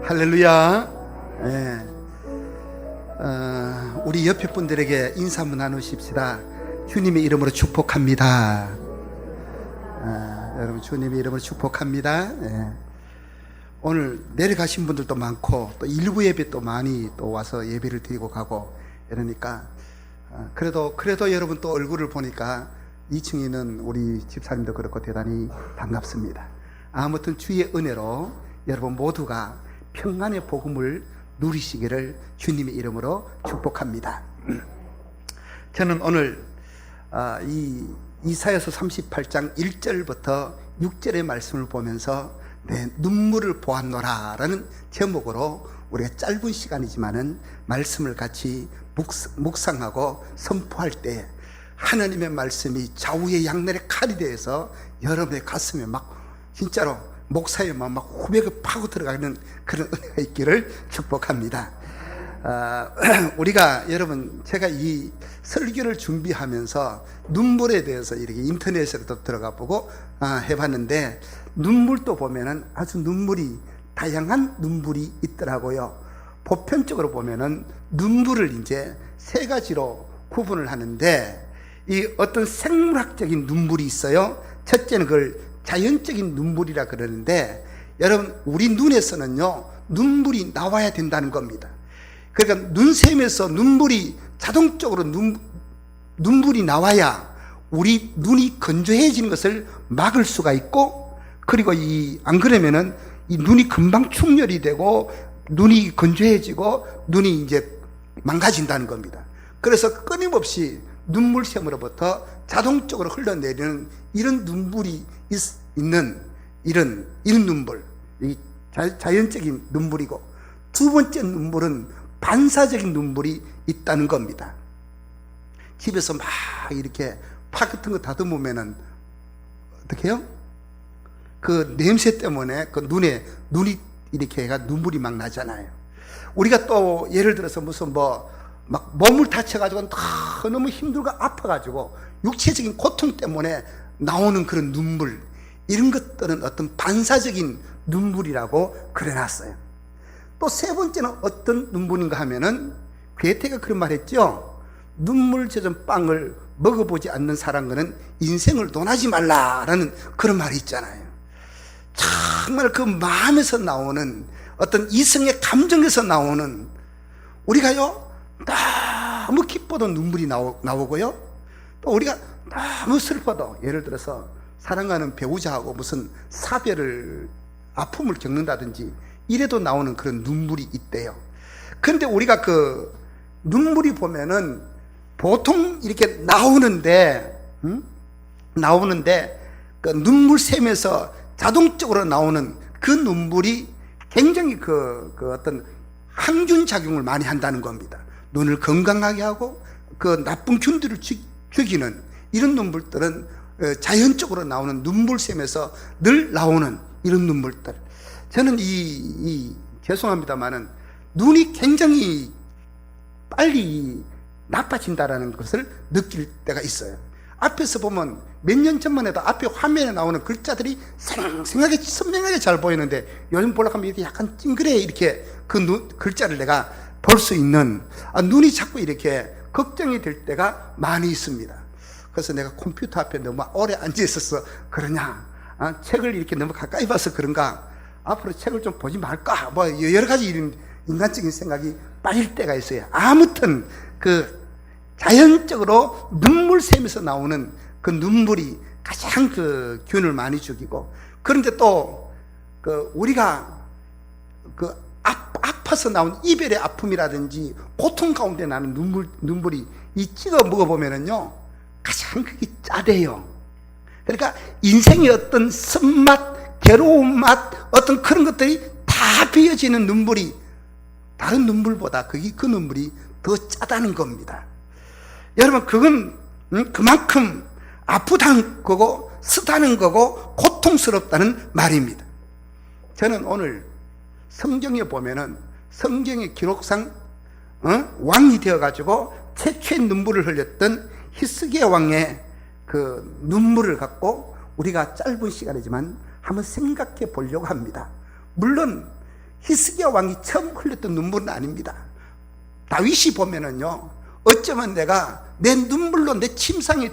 할렐루야. 네. 우리 옆에 분들에게 인사 한번 나누십시다. 주님의 이름으로 축복합니다. 여러분, 주님의 이름으로 축복합니다. 네. 오늘 내려가신 분들도 많고 또 일부 예배 또 많이 또 와서 예배를 드리고 가고 이러니까 그래도 여러분 또 얼굴을 보니까 2층에 있는 우리 집사님도 그렇고 대단히 반갑습니다. 아무튼 주의 은혜로 여러분 모두가 평안의 복음을 누리시기를 주님의 이름으로 축복합니다. 저는 오늘 이 이사야서 38장 1절부터 6절의 말씀을 보면서 내 눈물을 보았노라 라는 제목으로 우리가 짧은 시간이지만은 말씀을 같이 묵상하고 선포할 때 하나님의 말씀이 좌우의 양날의 칼이 되어서 여러분의 가슴에 막 진짜로 목사의 막 후배가 파고 들어가는 그런 은혜가 있기를 축복합니다. 우리가 여러분, 제가 이 설교를 준비하면서 눈물에 대해서 이렇게 인터넷에도 들어가 보고 해봤는데, 눈물도 보면은 아주 눈물이 다양한 눈물이 있더라고요. 보편적으로 보면은 눈물을 이제 세 가지로 구분을 하는데, 이 어떤 생물학적인 눈물이 있어요. 첫째는 그걸 자연적인 눈물이라 그러는데, 여러분 우리 눈에서는요 눈물이 나와야 된다는 겁니다. 그러니까 눈샘에서 눈물이 자동적으로 눈물이 나와야 우리 눈이 건조해지는 것을 막을 수가 있고, 그리고 안 그러면은 이 눈이 금방 충혈이 되고 눈이 건조해지고 눈이 이제 망가진다는 겁니다. 그래서 끊임없이 눈물샘으로부터 자동적으로 흘러내리는 이런 눈물이 있는 이런 눈물, 이 자연적인 눈물이고, 두 번째 눈물은 반사적인 눈물이 있다는 겁니다. 집에서 막 이렇게 파 같은 거 다듬으면은 어떻게 해요? 그 냄새 때문에 그 눈이 이렇게 해가 눈물이 막 나잖아요. 우리가 또 예를 들어서 무슨 막 몸을 다쳐가지고 너무 힘들고 아파가지고 육체적인 고통 때문에 나오는 그런 눈물, 이런 것들은 어떤 반사적인 눈물이라고 그래놨어요. 또 세 번째는 어떤 눈물인가 하면은, 괴테가 그런 말 했죠. 눈물 젖은 빵을 먹어보지 않는 사람과는 인생을 논하지 말라라는 그런 말이 있잖아요. 정말 그 마음에서 나오는 어떤 이성의 감정에서 나오는, 우리가요 너무 기뻐도 눈물이 나오고요, 또 우리가 너무 슬퍼도, 예를 들어서 사랑하는 배우자하고 무슨 아픔을 겪는다든지 이래도 나오는 그런 눈물이 있대요. 그런데 우리가 그 눈물이 보면은 보통 이렇게 나오는데 그 눈물샘에서 자동적으로 나오는 그 눈물이 굉장히 그 어떤 항균 작용을 많이 한다는 겁니다. 눈을 건강하게 하고 그 나쁜 균들을 죽이는 이런 눈물들은 자연적으로 나오는 눈물샘에서 늘 나오는 이런 눈물들. 저는 죄송합니다만은 눈이 굉장히 빨리 나빠진다라는 것을 느낄 때가 있어요. 앞에서 보면 몇 년 전만 해도 앞에 화면에 나오는 글자들이 생생하게 선명하게 잘 보이는데, 요즘 보려고 하면 이렇게 약간 찡그레 이렇게 그 글자를 내가 볼 수 있는, 눈이 자꾸 이렇게 걱정이 될 때가 많이 있습니다. 그래서 내가 컴퓨터 앞에 너무 오래 앉아 있어서 그러냐, 책을 이렇게 너무 가까이 봐서 그런가, 앞으로 책을 좀 보지 말까, 여러 가지 이런 인간적인 생각이 빠질 때가 있어요. 아무튼 그 자연적으로 눈물샘에서 나오는 그 눈물이 가장 그 균을 많이 죽이고, 그런데 또 우리가 아파서 나온 이별의 아픔이라든지 고통 가운데 나는 눈물이 찍어 먹어보면은요 가장 그게 짜대요. 그러니까 인생의 어떤 쓴맛, 괴로운 맛, 어떤 그런 것들이 다 비어지는 눈물이 다른 눈물보다 그 눈물이 더 짜다는 겁니다. 여러분, 그건 그만큼 아프다는 거고 쓰다는 거고 고통스럽다는 말입니다. 저는 오늘 성경에 보면은 성경의 기록상 왕이 되어가지고 최초의 눈물을 흘렸던 히스기야 왕의 그 눈물을 갖고 우리가 짧은 시간이지만 한번 생각해 보려고 합니다. 물론 히스기야 왕이 처음 흘렸던 눈물은 아닙니다. 다윗이 보면은요, 어쩌면 내가 내 눈물로 내 침상을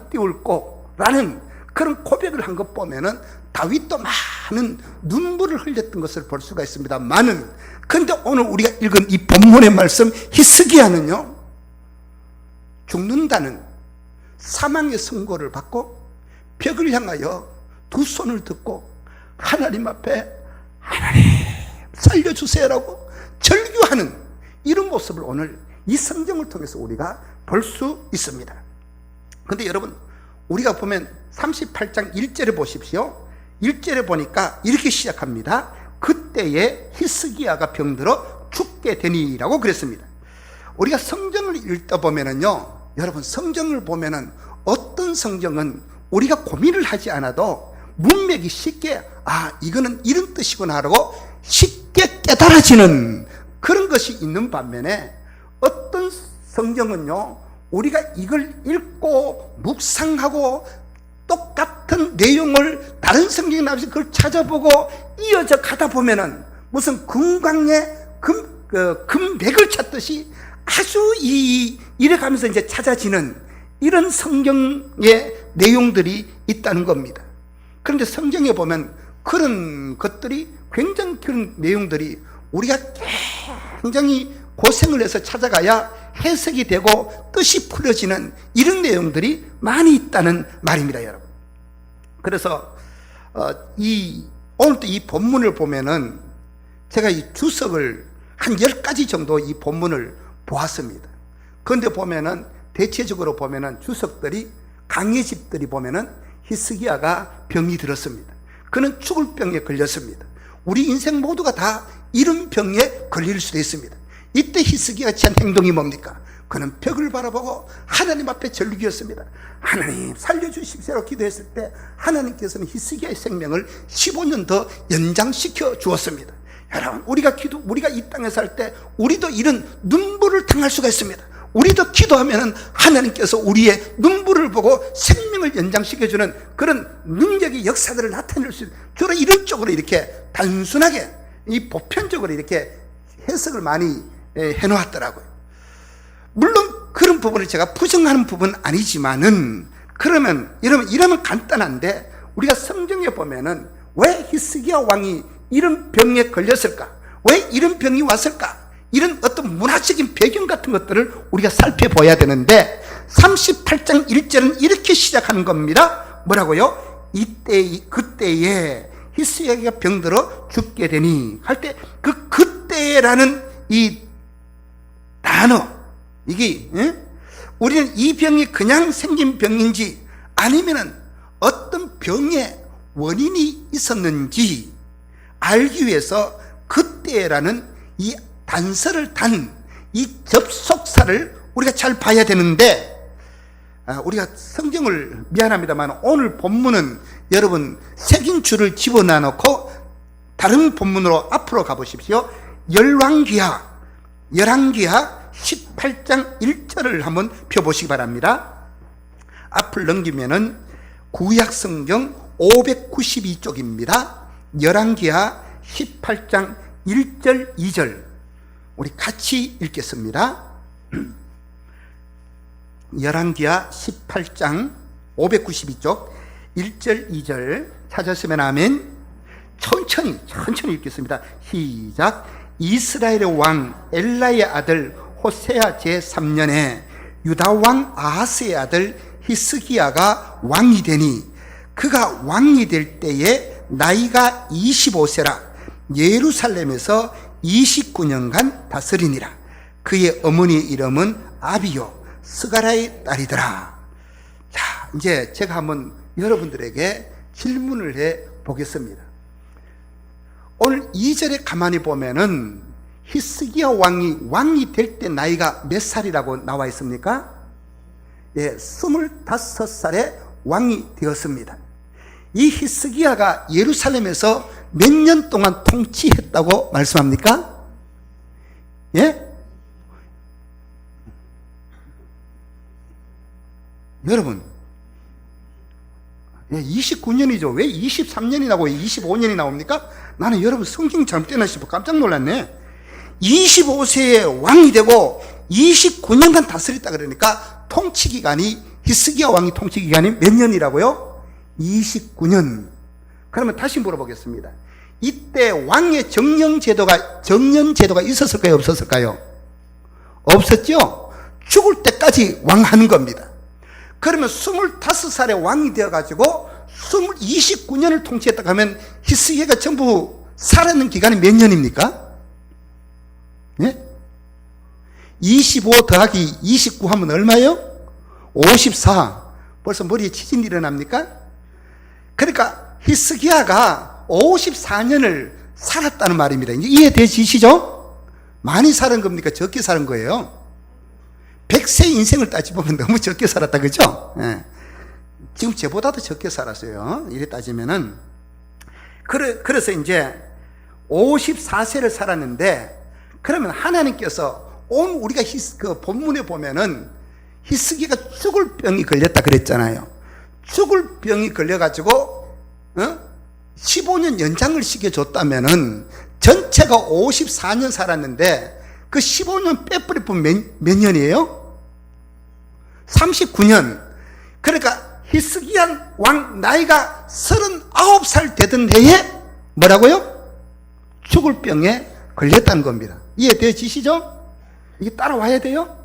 띄울꼬라는 그런 고백을 한 것 보면은 다윗도 많은 눈물을 흘렸던 것을 볼 수가 있습니다만은, 그런데 오늘 우리가 읽은 이 본문의 말씀 히스기야는요, 죽는다는 사망의 선고를 받고 벽을 향하여 두 손을 듣고 하나님 앞에 하나님 살려주세요라고 절규하는 이런 모습을 오늘 이 성경을 통해서 우리가 볼 수 있습니다. 그런데 여러분, 우리가 보면 38장 1절에 보십시오. 1절에 보니까 이렇게 시작합니다. 그때에 히스기야가 병들어 죽게 되니라고 그랬습니다. 우리가 성경을 읽다 보면은요, 여러분, 성경을 보면은 어떤 성경은 우리가 고민을 하지 않아도 문맥이 쉽게, 이거는 이런 뜻이구나 하고 쉽게 깨달아지는 그런 것이 있는 반면에, 어떤 성경은요, 우리가 이걸 읽고 묵상하고 똑같은 내용을 다른 성경에 나와서 그걸 찾아보고 이어져 가다 보면은 무슨 금강에 금백을 찾듯이 아주 이래가면서 이제 찾아지는 이런 성경의 내용들이 있다는 겁니다. 그런데 성경에 보면 그런 것들이, 굉장히 그런 내용들이 우리가 굉장히 고생을 해서 찾아가야 해석이 되고 뜻이 풀어지는 이런 내용들이 많이 있다는 말입니다, 여러분. 그래서 오늘도 이 본문을 보면은 제가 이 주석을 한 10가지 정도 이 본문을 보았습니다. 그런데 보면은 대체적으로 보면은 주석들이, 강의집들이 보면은 히스기야가 병이 들었습니다. 그는 죽을 병에 걸렸습니다. 우리 인생 모두가 다 이런 병에 걸릴 수도 있습니다. 이때 히스기야가 취한 행동이 뭡니까? 그는 벽을 바라보고 하나님 앞에 절기였습니다. 하나님 살려주십시오 기도했을 때 하나님께서는 히스기야의 생명을 15년 더 연장시켜 주었습니다. 여러분, 우리가 이 땅에 살 때 우리도 이런 눈물을 당할 수가 있습니다. 우리도 기도하면은 하나님께서 우리의 눈물을 보고 생명을 연장시켜주는 그런 능력의 역사들을 나타낼 수 있는, 주로 이런 쪽으로 이렇게 단순하게, 이 보편적으로 이렇게 해석을 많이 해놓았더라고요. 물론 그런 부분을 제가 부정하는 부분은 아니지만은, 이러면 간단한데, 우리가 성경에 보면은 왜 히스기야 왕이 이런 병에 걸렸을까? 왜 이런 병이 왔을까? 이런 어떤 문화적인 배경 같은 것들을 우리가 살펴봐야 되는데, 38장 1절은 이렇게 시작하는 겁니다. 뭐라고요? 그때에 히스기야가 병들어 죽게 되니 할 때, 그때라는 이 단어, 이게 우리는 이 병이 그냥 생긴 병인지 아니면은 어떤 병의 원인이 있었는지 알기 위해서 그때라는 이 단서를 단 이 접속사를 우리가 잘 봐야 되는데, 우리가 성경을, 미안합니다만 오늘 본문은 여러분 색인 줄을 집어넣어 놓고 다른 본문으로 앞으로 가보십시오. 열왕기하 18장 1절을 한번 펴보시기 바랍니다. 앞을 넘기면은 구약성경 592쪽입니다. 열왕기하 18장 1절 2절 우리 같이 읽겠습니다. 열왕기하 18장 592쪽 1절 2절 찾았으면 아멘. 천천히 읽겠습니다. 시작. 이스라엘의 왕 엘라의 아들 호세아 제3년에 유다 왕 아하스의 아들 히스기야가 왕이 되니, 그가 왕이 될 때에 나이가 25세라 예루살렘에서 29년간 다스리니라. 그의 어머니의 이름은 아비요 스가라의 딸이더라. 자, 이제 제가 한번 여러분들에게 질문을 해 보겠습니다. 오늘 2절에 가만히 보면은 히스기야 왕이 될 때 나이가 몇 살이라고 나와 있습니까? 25살에 왕이 되었습니다. 이 히스기야가 예루살렘에서 몇 년 동안 통치했다고 말씀합니까? 여러분, 29년이죠. 왜 23년이 나오고 25년이 나옵니까? 나는 여러분 성경 잘못 떼나 싶어 깜짝 놀랐네. 25세에 왕이 되고 29년간 다스렸다 그러니까 통치기간이, 히스기야 왕이 통치기간이 몇 년이라고요? 29년. 그러면 다시 물어보겠습니다. 이때 왕의 정년제도가 있었을까요? 없었을까요? 없었죠? 죽을 때까지 왕하는 겁니다. 그러면 25살에 왕이 되어가지고 29년을 통치했다고 하면 히스기야가 전부 살아있는 기간이 몇 년입니까? 예? 25 더하기 29 하면 얼마예요? 54. 벌써 머리에 치진이 일어납니까? 그러니까 히스기야가 54년을 살았다는 말입니다. 이제 이해되시죠? 많이 살은 겁니까? 적게 살은 거예요? 100세 인생을 따지보면 너무 적게 살았다, 그죠? 예. 지금 저보다도 적게 살았어요. 이래 따지면은. 그래서 이제 54세를 살았는데, 그러면 하나님께서 우리가 그 본문에 보면은 히스기야가 죽을 병이 걸렸다 그랬잖아요. 죽을 병이 걸려가지고, 15년 연장을 시켜줬다면은 전체가 54년 살았는데 그 15년 빼버리면 몇 년이에요? 39년. 그러니까 히스기야 왕 나이가 39살 되던 해에 뭐라고요? 죽을 병에 걸렸다는 겁니다. 이해되시죠? 이게 따라와야 돼요?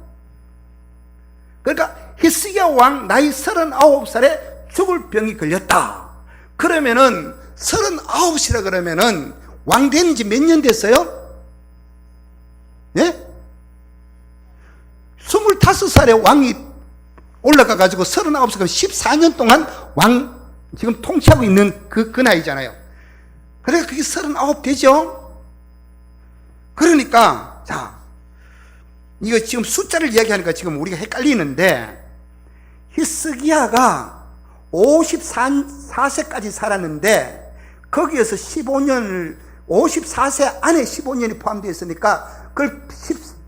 그러니까 히스기야 왕 나이 39살에 죽을 병이 걸렸다. 그러면은 39이라 그러면은 왕 된 지 몇 년 됐어요? 예? 25살에 왕이 올라가가지고 39살, 14년 동안 왕 지금 통치하고 있는 그 나이잖아요. 그러니까 그게 39 되죠? 그러니까, 자, 이거 지금 숫자를 이야기하니까 지금 우리가 헷갈리는데, 히스기야가 54세까지 살았는데, 거기에서 54세 안에 15년이 포함되어 있으니까, 그걸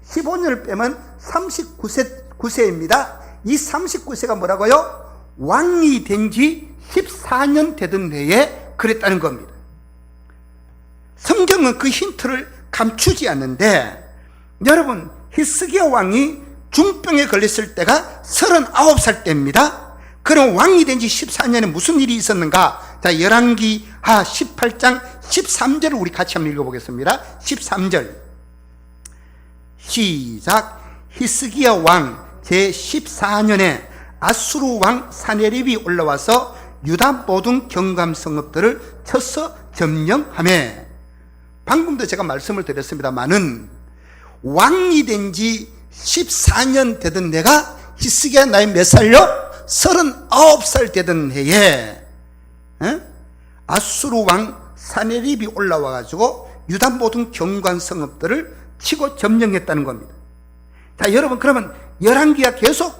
15년을 빼면 39세입니다. 이 39세가 뭐라고요? 왕이 된 지 14년 되던 해에 그랬다는 겁니다. 성경은 그 힌트를 감추지 않는데, 여러분, 히스기야 왕이 중병에 걸렸을 때가 39살 때입니다. 그럼 왕이 된 지 14년에 무슨 일이 있었는가? 자, 열왕기하 18장 13절을 우리 같이 한번 읽어보겠습니다. 13절 시작. 히스기야 왕 제14년에 아수르 왕 사네립이 올라와서 유다 모든 경감 성읍들을 쳐서 점령하매. 방금도 제가 말씀을 드렸습니다만은 왕이 된 지 14년 되던 내가 히스기야 나이 몇 살요? 39살 되던 해에 아수르 왕 사네립이 올라와가지고 유다 모든 경관 성읍들을 치고 점령했다는 겁니다. 자, 여러분, 그러면 열왕기하 계속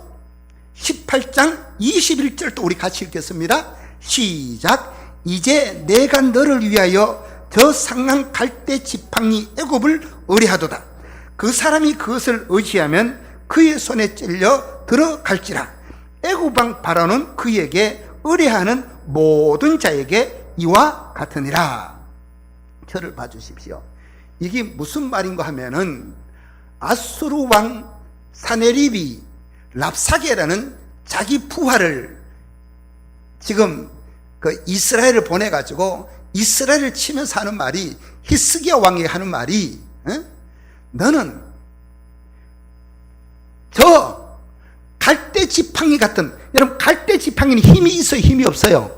18장 21절도 우리 같이 읽겠습니다. 시작. 이제 내가 너를 위하여 저 상한 갈대 지팡이 애굽을 의뢰하도다. 그 사람이 그것을 의지하면 그의 손에 찔려 들어갈지라. 애굽 왕 바로는 그에게 의뢰하는 모든 자에게 이와 같으니라. 저를 봐주십시오. 이게 무슨 말인가 하면은 아수르 왕 사네립이 랍사게라는 자기 부하를 지금 그 이스라엘을 보내가지고 이스라엘을 치면서 하는 말이, 히스기야 왕이 하는 말이, 너는 저 갈대 지팡이 같은, 여러분 갈대 지팡이는 힘이 있어요, 힘이 없어요?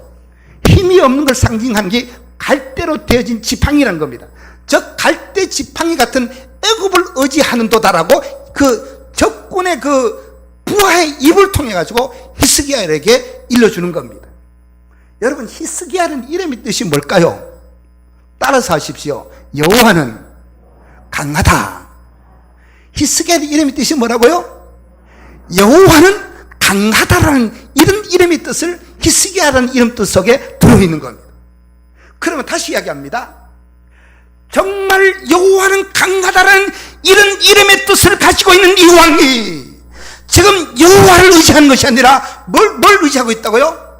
힘이 없는 걸 상징하는 게 갈대로 되어진 지팡이라는 겁니다. 저 갈대 지팡이 같은 애굽을 의지하는도다라고 그 적군의 그 부하의 입을 통해 가지고 히스기야에게 일러주는 겁니다. 여러분, 히스기야는 이름의 뜻이 뭘까요? 따라서 하십시오. 여호와는 강하다. 히스기야의 이름의 뜻이 뭐라고요? 여호와는 강하다라는 이런 이름의 뜻을 히스기야라는 이름 뜻 속에 들어있는 겁니다. 그러면 다시 이야기합니다. 정말 여호와는 강하다라는 이런 이름의 뜻을 가지고 있는 이 왕이 지금 여호와를 의지하는 것이 아니라 뭘 의지하고 있다고요?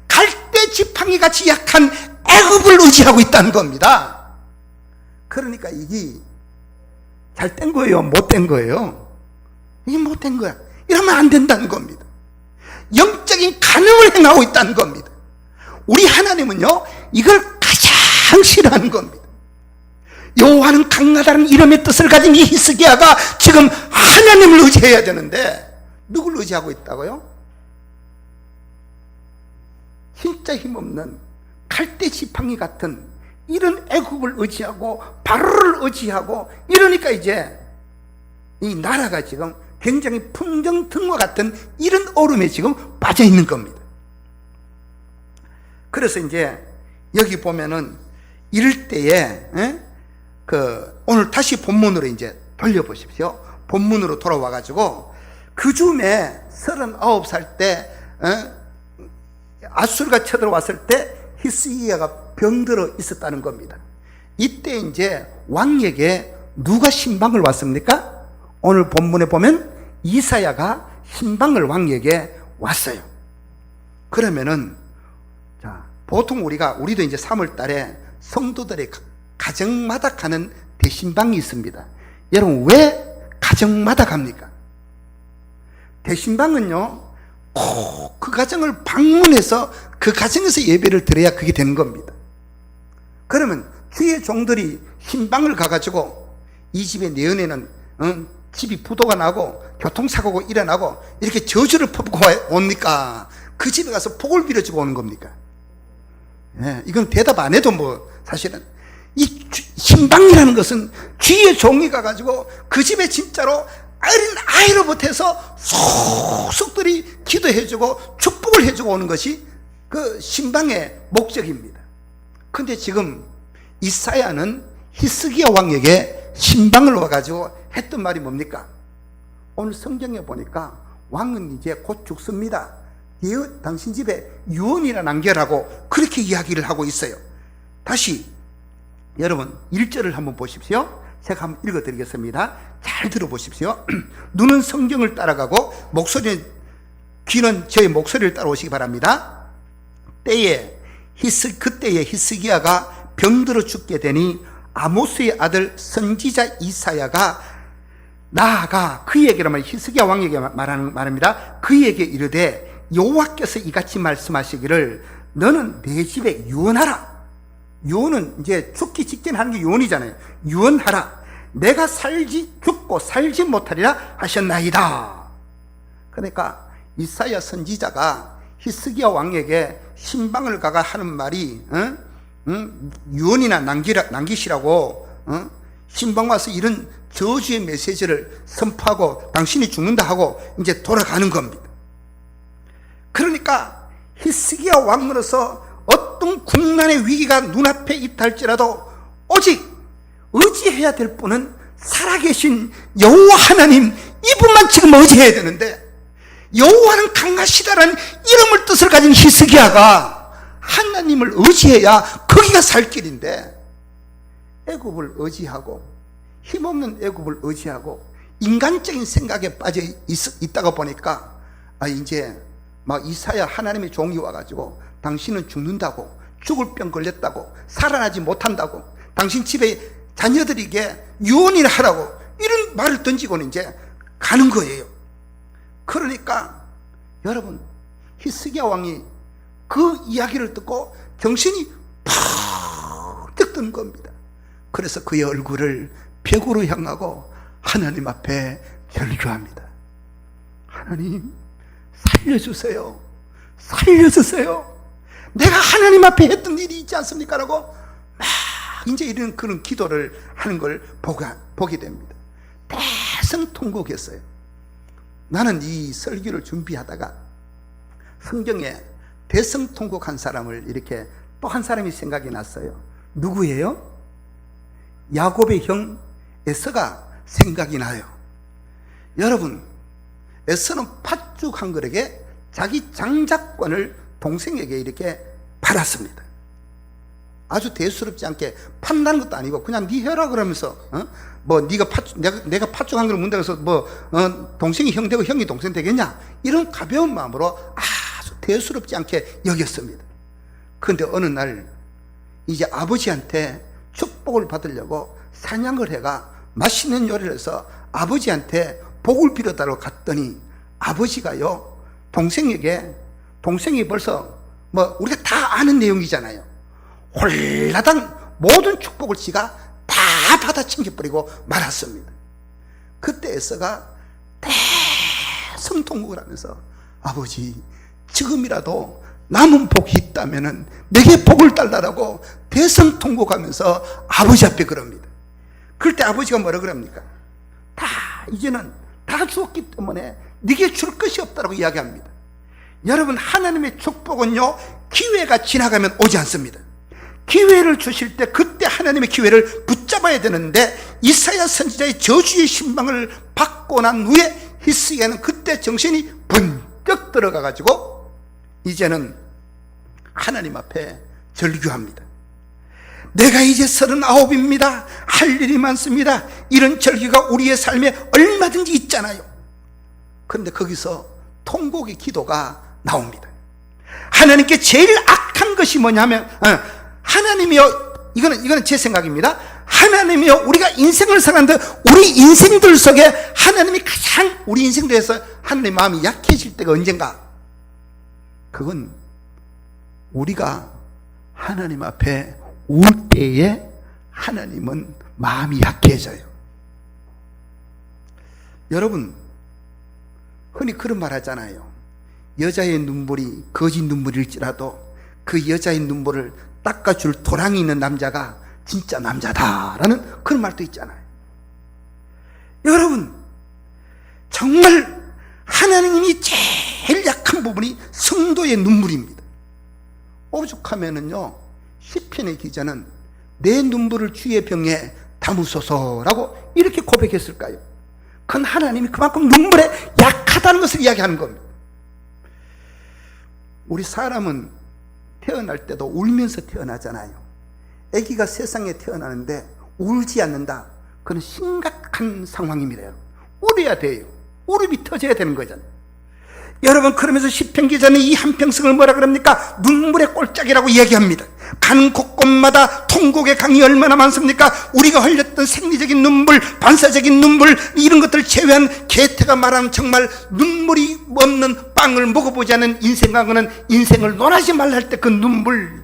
갈대 갈대 지팡이 같이 약한 애굽을 의지하고 있다는 겁니다. 그러니까 이게 잘 된 거예요? 못 된 거예요? 이게 못 된 거야. 이러면 안 된다는 겁니다. 영적인 간음을 행하고 있다는 겁니다. 우리 하나님은요, 이걸 가장 싫어하는 겁니다. 여호와는 강하다는 이름의 뜻을 가진 이 히스기야가 지금 하나님을 의지해야 되는데 누굴 의지하고 있다고요? 진짜 힘없는 갈대 지팡이 같은 이런 애굽을 의지하고 바로를 의지하고, 이러니까 이제 이 나라가 지금 굉장히 풍정등화 같은 이런 얼음에 지금 빠져 있는 겁니다. 그래서 이제 여기 보면은 이럴 때에 오늘 다시 본문으로 이제 돌려보십시오. 본문으로 돌아와 가지고 그 즈음에 39살 때 아수르가 쳐들어왔을 때 히스기야가 병들어 있었다는 겁니다. 이때 이제 왕에게 누가 신방을 왔습니까? 오늘 본문에 보면 이사야가 신방을 왕에게 왔어요. 그러면은 자, 보통 우리도 이제 3월 달에 성도들의 가정마다 가는 대신방이 있습니다. 여러분, 왜 가정마다 갑니까? 대신방은요, 꼭 그 가정을 방문해서 그 가정에서 예배를 드려야 그게 되는 겁니다. 그러면 주의 종들이 신방을 가가지고 이 집의 내연에는 집이 부도가 나고 교통사고가 일어나고 이렇게 저주를 퍼붓고 옵니까? 그 집에 가서 복을 빌어주고 오는 겁니까? 예, 이건 대답 안 해도 뭐 사실은 이 신방이라는 것은 주의 종이 가가지고 그 집에 진짜로 어린 아이로부터 속속들이 기도해주고 축복을 해주고 오는 것이 그 신방의 목적입니다. 근데 지금 이사야는 히스기야 왕에게 신방을 와가지고 했던 말이 뭡니까? 오늘 성경에 보니까 왕은 이제 곧 죽습니다. 당신 집에 유언이나 남겨라고 그렇게 이야기를 하고 있어요. 다시 여러분 1절을 한번 보십시오. 제가 한번 읽어드리겠습니다. 잘 들어보십시오. 눈은 성경을 따라가고 귀는 저의 목소리를 따라오시기 바랍니다. 그때에 히스기야가 병들어 죽게 되니 아모스의 아들 선지자 이사야가 나아가 그에게, 히스기야 왕에게 말합니다. 그에게 이르되 여호와께서 이같이 말씀하시기를 너는 내 집에 유언하라. 유언은 이제 죽기 직전에 하는 게 유언이잖아요. 유언하라. 내가 죽고 살지 못하리라 하셨나이다. 그러니까 이사야 선지자가 히스기야 왕에게 신방을 가가 하는 말이 유언이나 남기시라고 신방 와서 이런 저주의 메시지를 선포하고 당신이 죽는다 하고 이제 돌아가는 겁니다. 그러니까 히스기야 왕으로서 어떤 국난의 위기가 눈앞에 있다 할지라도 오직 의지해야 될 분은 살아계신 여호와 하나님, 이분만 지금 의지해야 되는데, 여호와는 강하시다라는 이름을 뜻을 가진 히스기야가 하나님을 의지해야 거기가 살 길인데, 애굽을 의지하고 힘없는 애굽을 의지하고 인간적인 생각에 빠져 있다가 보니까 이제 막 이사야 하나님의 종이 와가지고 당신은 죽는다고, 죽을 병 걸렸다고, 살아나지 못한다고, 당신 집에 자녀들에게 유언이나 하라고 이런 말을 던지고는 이제 가는 거예요. 그러니까 여러분, 히스기야 왕이 그 이야기를 듣고 정신이 팍 뜬 겁니다. 그래서 그의 얼굴을 벽으로 향하고 하나님 앞에 절규합니다. 하나님, 살려주세요. 살려주세요. 내가 하나님 앞에 했던 일이 있지 않습니까? 라고 막 이제 이런 그런 기도를 하는 걸 보게 됩니다. 대성통곡했어요. 나는 이 설교를 준비하다가 성경에 대성통곡한 사람을 이렇게 또 한 사람이 생각이 났어요. 누구예요? 야곱의 형 에서가 생각이 나요. 여러분, 에서는 팥죽 한 그릇에 자기 장자권을 동생에게 이렇게 팔았습니다. 아주 대수롭지 않게 판다는 것도 아니고 그냥 네 해라 그러면서 뭐 네가 내가 팥죽 한 그릇 문다 그래서 동생이 형 되고 형이 동생 되겠냐, 이런 가벼운 마음으로 아주 대수롭지 않게 여겼습니다. 그런데 어느 날 이제 아버지한테 축복을 받으려고 사냥을 해가 맛있는 요리를 해서 아버지한테 복을 빌어달라고 갔더니 아버지가요, 동생이 벌써 뭐 우리가 다 아는 내용이잖아요. 홀라당 모든 축복을 지가 다 받아 챙겨버리고 말았습니다. 그때 에서가 대성통곡을 하면서 아버지, 지금이라도 남은 복이 있다면은 내게 복을 달라라고 대성통곡하면서 아버지 앞에 그럽니다. 그럴 때 아버지가 뭐라 그럽니까? 이제는 다 주었기 때문에 네게 줄 것이 없다라고 이야기합니다. 여러분, 하나님의 축복은요, 기회가 지나가면 오지 않습니다. 기회를 주실 때 그때 하나님의 기회를 붙잡아야 되는데, 이사야 선지자의 저주의 신방을 받고 난 후에 히스기야는 그때 정신이 번쩍 들어가 가지고 이제는 하나님 앞에 절규합니다. 내가 이제 39입니다. 할 일이 많습니다. 이런 절규가 우리의 삶에 얼마든지 있잖아요. 그런데 거기서 통곡의 기도가 나옵니다. 하나님께 제일 악한 것이 뭐냐면, 하나님이요, 이거는 제 생각입니다. 하나님이요, 우리가 인생을 살았는데 우리 인생들 속에 하나님이 가장 우리 인생들에서 하나님 마음이 약해질 때가 언젠가? 그건 우리가 하나님 앞에 울 때에 하나님은 마음이 약해져요. 여러분, 흔히 그런 말 하잖아요. 여자의 눈물이 거짓 눈물일지라도 그 여자의 눈물을 닦아줄 도랑이 있는 남자가 진짜 남자다라는 그런 말도 있잖아요. 여러분, 정말 하나님이 제일 약한 부분이 성도의 눈물입니다. 오죽하면은요, 시편의 기자는 내 눈물을 주의 병에 담으소서라고 이렇게 고백했을까요? 그건 하나님이 그만큼 눈물에 약하다는 것을 이야기하는 겁니다. 우리 사람은 태어날 때도 울면서 태어나잖아요. 아기가 세상에 태어나는데 울지 않는다, 그건 심각한 상황입니다. 울어야 돼요. 울음이 터져야 되는 거잖아요. 여러분, 그러면서 시편 기자는 이 한평생을 뭐라 그럽니까? 눈물의 꼴짝이라고 이야기합니다. 가는 곳곳마다 통곡의 강이 얼마나 많습니까? 우리가 흘렸던 생리적인 눈물, 반사적인 눈물, 이런 것들을 제외한 게테가 말하는 정말 눈물이 없는 빵을 먹어보지 않은 인생하고는 인생을 논하지 말라 할 때 그 눈물.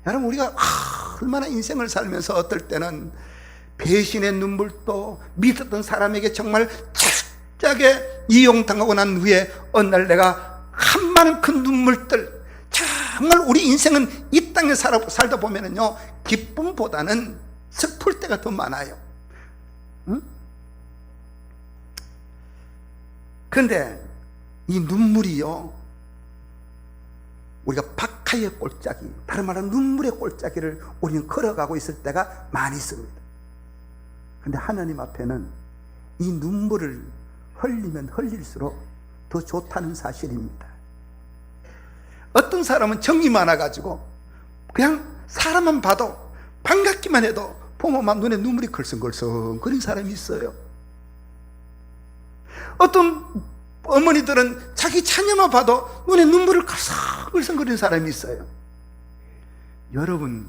여러분, 우리가 얼마나 인생을 살면서 어떨 때는 배신의 눈물도, 믿었던 사람에게 정말 짜게 이용당하고 난 후에 어느 날 내가 한 많은 그 눈물들, 정말 우리 인생은 이 땅에 살다 보면은요, 기쁨보다는 슬플 때가 더 많아요. 응? 그런데 이 눈물이요, 우리가 박하의 골짜기, 다른 말로 눈물의 골짜기를 우리는 걸어가고 있을 때가 많이 있습니다. 그런데 하나님 앞에는 이 눈물을 흘리면 흘릴수록 더 좋다는 사실입니다. 어떤 사람은 정이 많아가지고 그냥 사람만 봐도 반갑기만 해도 보면 눈에 눈물이 걸성걸성 그런 사람이 있어요. 어떤 어머니들은 자기 자녀만 봐도 눈에 눈물을 걸성걸성 거리는 사람이 있어요. 여러분,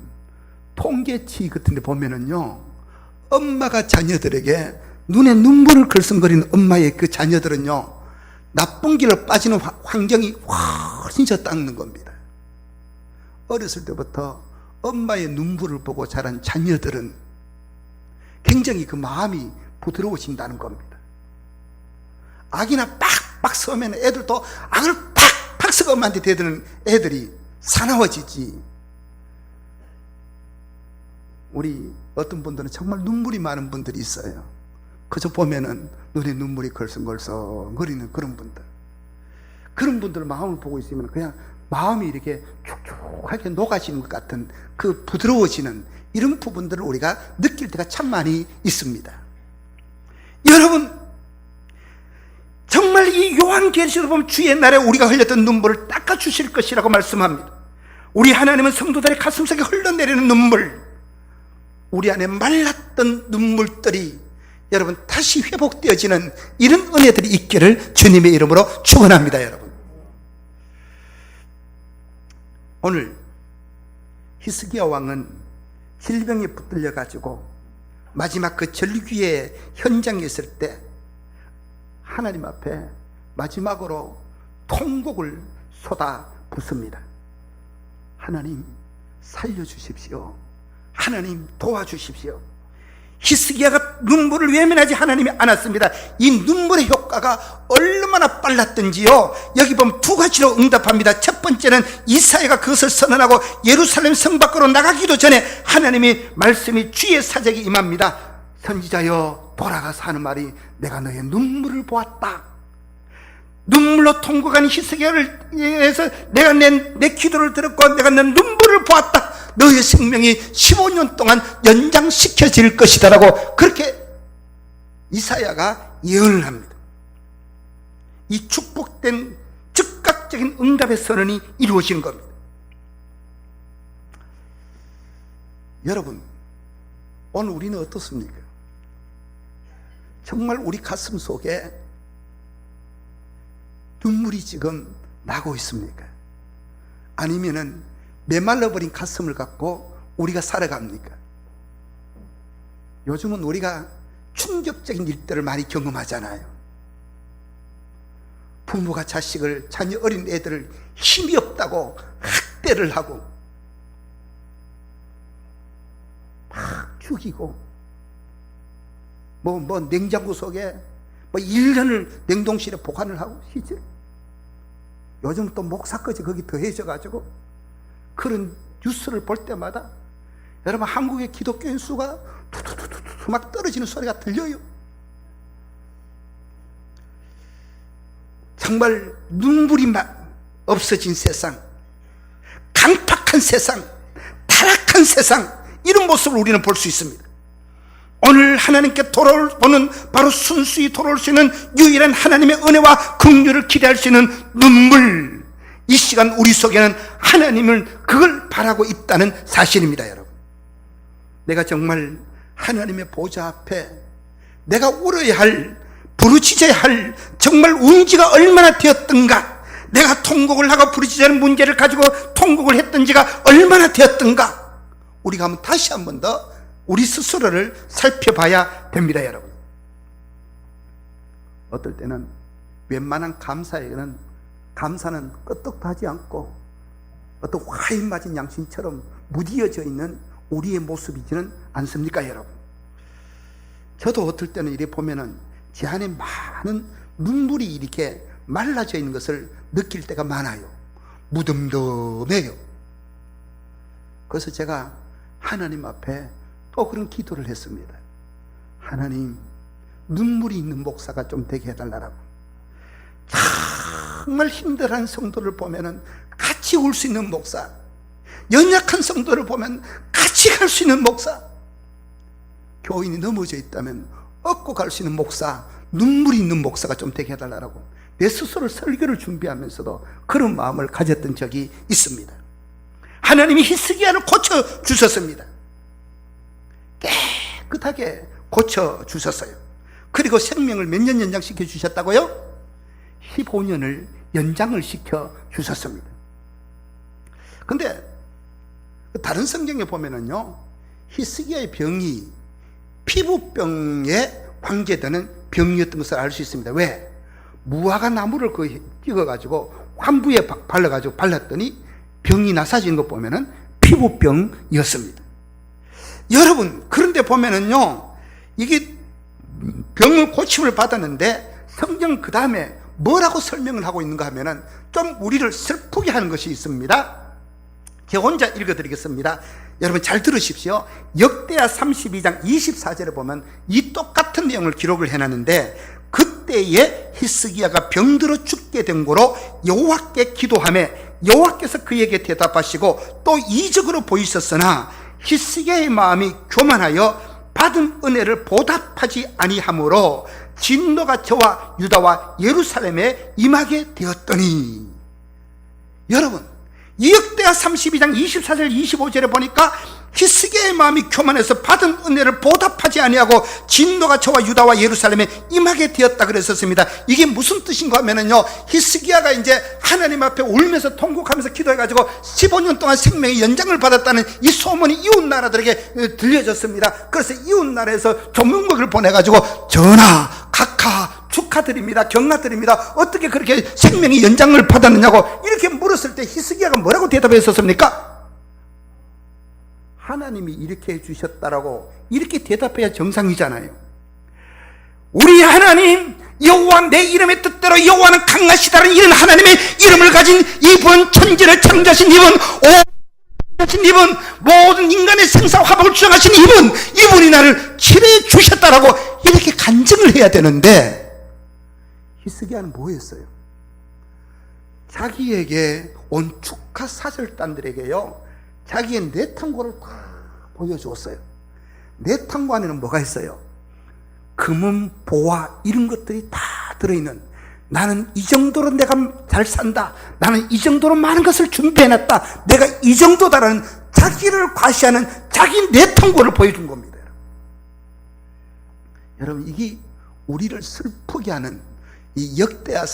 통계치 같은 데 보면은요, 엄마가 자녀들에게 눈에 눈물을 걸성거리는 엄마의 그 자녀들은요, 나쁜 길로 빠지는 환경이 훨씬 더 닦는 겁니다. 어렸을 때부터 엄마의 눈물을 보고 자란 자녀들은 굉장히 그 마음이 부드러워진다는 겁니다. 악이나 빡빡 서면 애들도 악을 팍팍 서고 엄마한테 대드는 애들이 사나워지지. 우리 어떤 분들은 정말 눈물이 많은 분들이 있어요. 그저 보면은 눈에 눈물이 걸성걸성 거리는 그런 분들. 그런 분들 마음을 보고 있으면 그냥 마음이 이렇게 촉촉하게 녹아지는 것 같은 그 부드러워지는 이런 부분들을 우리가 느낄 때가 참 많이 있습니다. 여러분, 정말 이 요한계시록을 보면 주의 날에 우리가 흘렸던 눈물을 닦아주실 것이라고 말씀합니다. 우리 하나님은 성도들의 가슴속에 흘러내리는 눈물, 우리 안에 말랐던 눈물들이 여러분 다시 회복되어지는 이런 은혜들이 있기를 주님의 이름으로 축원합니다. 여러분, 오늘 히스기야 왕은 질병에 붙들려 가지고 마지막 그 절기의 현장에 있을 때 하나님 앞에 마지막으로 통곡을 쏟아붓습니다. 하나님 살려주십시오. 하나님 도와주십시오. 히스기야가 눈물을 외면하지 하나님이 않았습니다. 이 눈물의 효과가 얼마나 빨랐던지요, 여기 보면 두 가지로 응답합니다. 첫 번째는 이사야가 그것을 선언하고 예루살렘 성 밖으로 나가기도 전에 하나님이 말씀이 주의 사적이 임합니다. 선지자여 돌아가서 하는 말이, 내가 너의 눈물을 보았다. 눈물로 통곡하는 히스기야를 위해서 내가 내 기도를 들었고 내가 내 눈물을 보았다. 너의 생명이 15년 동안 연장시켜질 것이다 라고 그렇게 이사야가 예언을 합니다. 이 축복된 즉각적인 응답의 선언이 이루어진 겁니다. 여러분, 오늘 우리는 어떻습니까? 정말 우리 가슴 속에 눈물이 지금 나고 있습니까? 아니면은 메말라버린 가슴을 갖고 우리가 살아갑니까? 요즘은 우리가 충격적인 일들을 많이 경험하잖아요. 부모가 자식을, 자녀 어린 애들을 힘이 없다고 학대를 하고 막 죽이고 뭐 냉장고 속에 1년을 냉동실에 보관을 하고 시절. 요즘 또 목사까지 거기 더해져 가지고 그런 뉴스를 볼 때마다 여러분, 한국의 기독교인 수가 투투투투 막 떨어지는 소리가 들려요. 정말 눈물이 없어진 세상, 강팍한 세상, 타락한 세상, 이런 모습을 우리는 볼 수 있습니다. 오늘 하나님께 돌아오는, 바로 순수히 돌아올 수 있는 유일한 하나님의 은혜와 긍휼을 기대할 수 있는 눈물, 이 시간 우리 속에는 하나님을 그걸 바라고 있다는 사실입니다. 여러분, 내가 정말 하나님의 보좌 앞에 내가 울어야 할, 부르짖어야 할 정말 운지가 얼마나 되었던가, 내가 통곡을 하고 부르짖는 문제를 가지고 통곡을 했던 지가 얼마나 되었던가, 우리가 한번 다시 한 번 더 우리 스스로를 살펴봐야 됩니다. 여러분, 어떨 때는 웬만한 감사에는 감사는 끄떡도 하지 않고 어떤 화인 맞은 양심처럼 무디어져 있는 우리의 모습이지는 않습니까? 여러분, 저도 어떨 때는 이래 보면은 제 안에 많은 눈물이 이렇게 말라져 있는 것을 느낄 때가 많아요. 무덤덤해요. 그래서 제가 하나님 앞에 또 그런 기도를 했습니다. 하나님, 눈물이 있는 목사가 좀 되게 해달라고. 정말 힘들어하는 성도를 보면은 같이 울 수 있는 목사, 연약한 성도를 보면 같이 갈 수 있는 목사, 교인이 넘어져 있다면 업고 갈 수 있는 목사, 눈물이 있는 목사가 좀 되게 해달라고 내 스스로 설교를 준비하면서도 그런 마음을 가졌던 적이 있습니다. 하나님이 히스기야를 고쳐주셨습니다. 깨끗하게 고쳐주셨어요. 그리고 생명을 몇 년 연장시켜 주셨다고요? 15년을 연장을 시켜 주셨습니다. 근데 다른 성경에 보면은요, 히스기야의 병이 피부병에 관계되는 병이었던 것을 알 수 있습니다. 왜? 무화과 나무를 찍어가지고 환부에 발라가지고 발랐더니 병이 나사지는 거 보면은 피부병이었습니다. 여러분, 그런데 보면은요, 이게 병을 고침을 받았는데 성경 그 다음에 뭐라고 설명을 하고 있는가 하면은 좀 우리를 슬프게 하는 것이 있습니다. 제가 혼자 읽어드리겠습니다. 여러분 잘 들으십시오. 역대하 32장 24절에 보면 이 똑같은 내용을 기록을 해놨는데, 그때에 히스기야가 병들어 죽게 된 고로 여호와께 기도하며 여호와께서 그에게 대답하시고 또 이적으로 보이셨으나 히스기야의 마음이 교만하여 받은 은혜를 보답하지 아니하므로 진노가 저와 유다와 예루살렘에 임하게 되었더니, 여러분, 역대하 32장 24절 25절에 보니까 히스기야의 마음이 교만해서 받은 은혜를 보답하지 아니하고 진노가 저와 유다와 예루살렘에 임하게 되었다 그랬었습니다. 이게 무슨 뜻인가 하면은요, 히스기야가 이제 하나님 앞에 울면서 통곡하면서 기도해가지고 15년 동안 생명의 연장을 받았다는 이 소문이 이웃 나라들에게 들려졌습니다. 그래서 이웃 나라에서 조문국을 보내가지고 전하, 각하, 축하드립니다, 경하드립니다, 어떻게 그렇게 생명의 연장을 받았느냐고 이렇게 물었을 때 히스기야가 뭐라고 대답했었습니까? 하나님이 이렇게 해주셨다라고 이렇게 대답해야 정상이잖아요. 우리 하나님 여호와, 내 이름의 뜻대로 여호와는 강하시다는 이런 하나님의 이름을 가진 이분, 천지를 창조하신 이분, 오하신 이분, 모든 인간의 생사 화복을 주장하신 이분이 나를 치료해 주셨다라고 이렇게 간증을 해야 되는데, 히스기야는 뭐 했어요? 자기에게 온 축하 사절단들에게요, 자기의 내탕고를 다 보여주었어요. 내탕고 안에는 뭐가 있어요? 금은, 보화, 이런 것들이 다 들어있는, 나는 이 정도로 내가 잘 산다, 나는 이 정도로 많은 것을 준비해놨다, 내가 이 정도다라는 자기를 과시하는 자기 내탕고를 보여준 겁니다. 여러분, 이게 우리를 슬프게 하는 이 역대하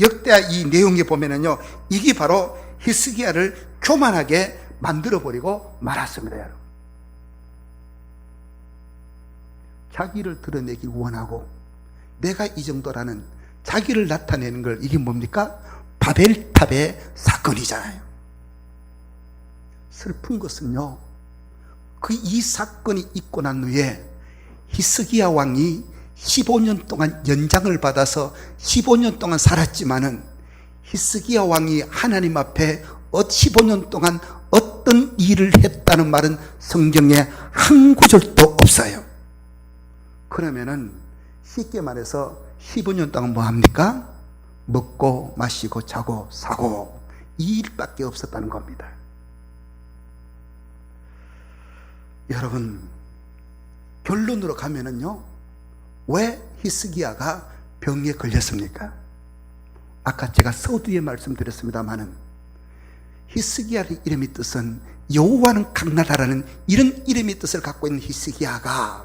역대하 이 내용에 보면은요, 이게 바로 히스기야를 교만하게 만들어버리고 말았습니다. 여러분, 자기를 드러내기 원하고 내가 이 정도라는 자기를 나타내는 걸, 이게 뭡니까? 바벨탑의 사건이잖아요. 슬픈 것은요, 이 사건이 있고 난 후에 히스기야 왕이 15년 동안 연장을 받아서 15년 동안 살았지만은, 히스기야 왕이 하나님 앞에 15년 동안 어떤 일을 했다는 말은 성경에 한 구절도 없어요. 그러면은 쉽게 말해서 15년 동안 뭐 합니까? 먹고 마시고 자고 사고, 이 일밖에 없었다는 겁니다. 여러분, 결론으로 가면은요, 왜 히스기야가 병에 걸렸습니까? 아까 제가 서두에 말씀드렸습니다마는, 히스기야의 이름의 뜻은 여호와는 강하다라는 이런 이름의 뜻을 갖고 있는 히스기야가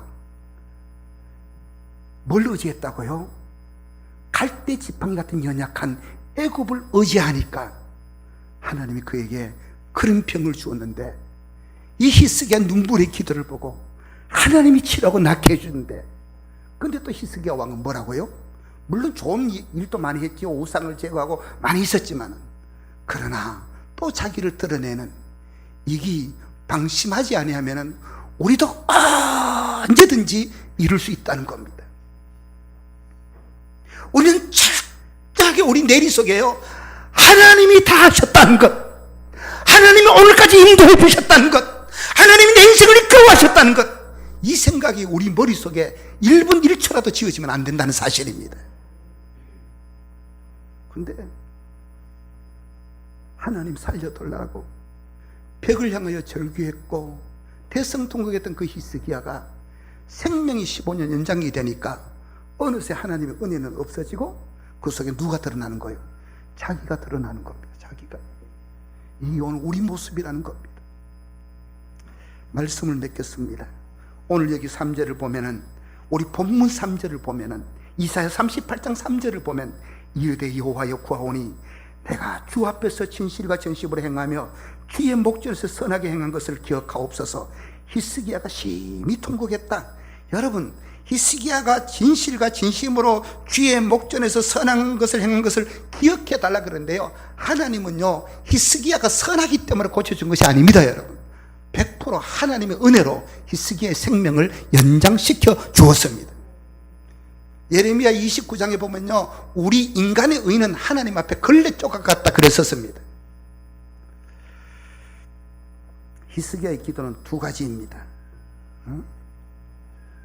뭘 의지했다고요? 갈대 지팡이 같은 연약한 애굽을 의지하니까 하나님이 그에게 그런 병을 주었는데, 이 히스기야 눈물의 기도를 보고 하나님이 치라고 낫게 해주는데, 근데 또 히스기야 왕은 뭐라고요? 물론 좋은 일도 많이 했지요. 우상을 제거하고 많이 있었지만, 그러나 또 자기를 드러내는, 이게 방심하지 아니하면은 우리도 언제든지 이룰 수 있다는 겁니다. 우리는 철저하게 우리 내리 속에요, 하나님이 다 하셨다는 것, 하나님이 오늘까지 인도해 주셨다는 것, 하나님이 내 인생을 이끌어가셨다는 것, 이 생각이 우리 머릿속에 1분 1초라도 지어지면 안 된다는 사실입니다. 근데 하나님 살려달라고 벽을 향하여 절규했고 대성통곡했던 그 히스기야가 생명이 15년 연장이 되니까 어느새 하나님의 은혜는 없어지고 그 속에 누가 드러나는 거예요? 자기가 드러나는 겁니다. 자기가. 이게 오늘 우리 모습이라는 겁니다. 말씀을 맺겠습니다. 오늘 여기 3절을 보면은, 우리 본문 3절을 보면은, 이사야 38장 3절을 보면, 이르되 여호와여 구하오니 내가 주 앞에서 진실과 정식으로 행하며 주의 목전에서 선하게 행한 것을 기억하옵소서. 히스기야가 심히 통곡했다. 여러분, 히스기야가 진실과 진심으로 주의 목전에서 선한 것을 행한 것을 기억해 달라 그러는데요, 하나님은요, 히스기야가 선하기 때문에 고쳐준 것이 아닙니다. 여러분, 100% 하나님의 은혜로 히스기야의 생명을 연장시켜 주었습니다. 예레미야 29장에 보면요, 우리 인간의 의는 하나님 앞에 걸레 조각 같다 그랬었습니다. 히스기야의 기도는 두 가지입니다.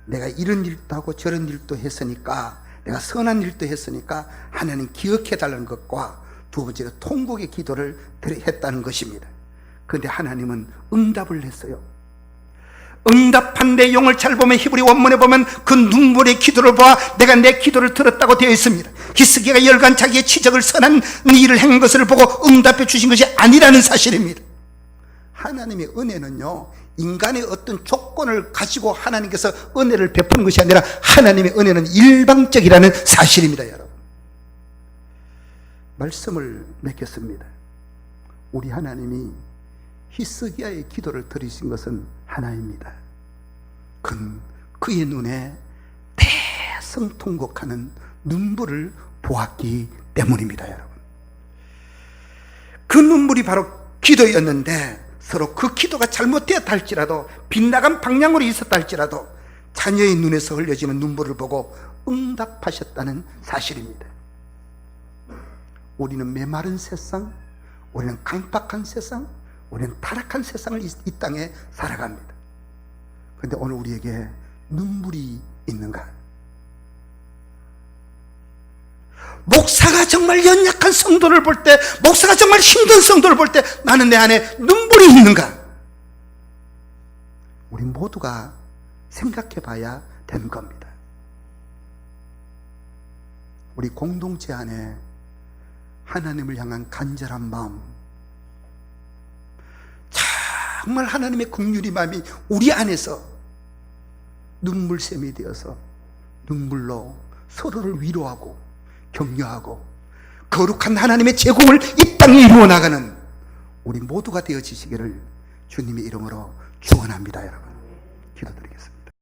내가 이런 일도 하고 저런 일도 했으니까, 내가 선한 일도 했으니까 하나님 기억해 달라는 것과, 두 번째로 통곡의 기도를 했다는 것입니다. 그런데 하나님은 응답을 했어요. 응답한 내용을 잘 보면 히브리 원문에 보면 그 눈물의 기도를 보아 내가 내 기도를 들었다고 되어 있습니다. 히스기야가 열간 자기의 치적을 선한 일을 한 것을 보고 응답해 주신 것이 아니라는 사실입니다. 하나님의 은혜는요, 인간의 어떤 조건을 가지고 하나님께서 은혜를 베푸는 것이 아니라 하나님의 은혜는 일방적이라는 사실입니다. 여러분, 말씀을 맺겠습니다. 우리 하나님이 히스기야의 기도를 들으신 것은 하나입니다. 그의 눈에 대성통곡하는 눈물을 보았기 때문입니다. 여러분, 그 눈물이 바로 기도였는데, 서로 그 기도가 잘못되었다 할지라도, 빗나간 방향으로 있었다 할지라도 자녀의 눈에서 흘려지는 눈물을 보고 응답하셨다는 사실입니다. 우리는 메마른 세상, 우리는 강박한 세상, 우리는 타락한 세상을 이 땅에 살아갑니다. 그런데 오늘 우리에게 눈물이 있는가? 목사가 정말 연약한 성도를 볼 때, 목사가 정말 힘든 성도를 볼 때 나는 내 안에 눈물이 있는가? 우리 모두가 생각해 봐야 되는 겁니다. 우리 공동체 안에 하나님을 향한 간절한 마음, 정말 하나님의 긍휼의 마음이 우리 안에서 눈물샘이 되어서 눈물로 서로를 위로하고 격려하고 거룩한 하나님의 제공을 이 땅에 이루어 나가는 우리 모두가 되어지시기를 주님의 이름으로 축원합니다. 여러분, 기도드리겠습니다.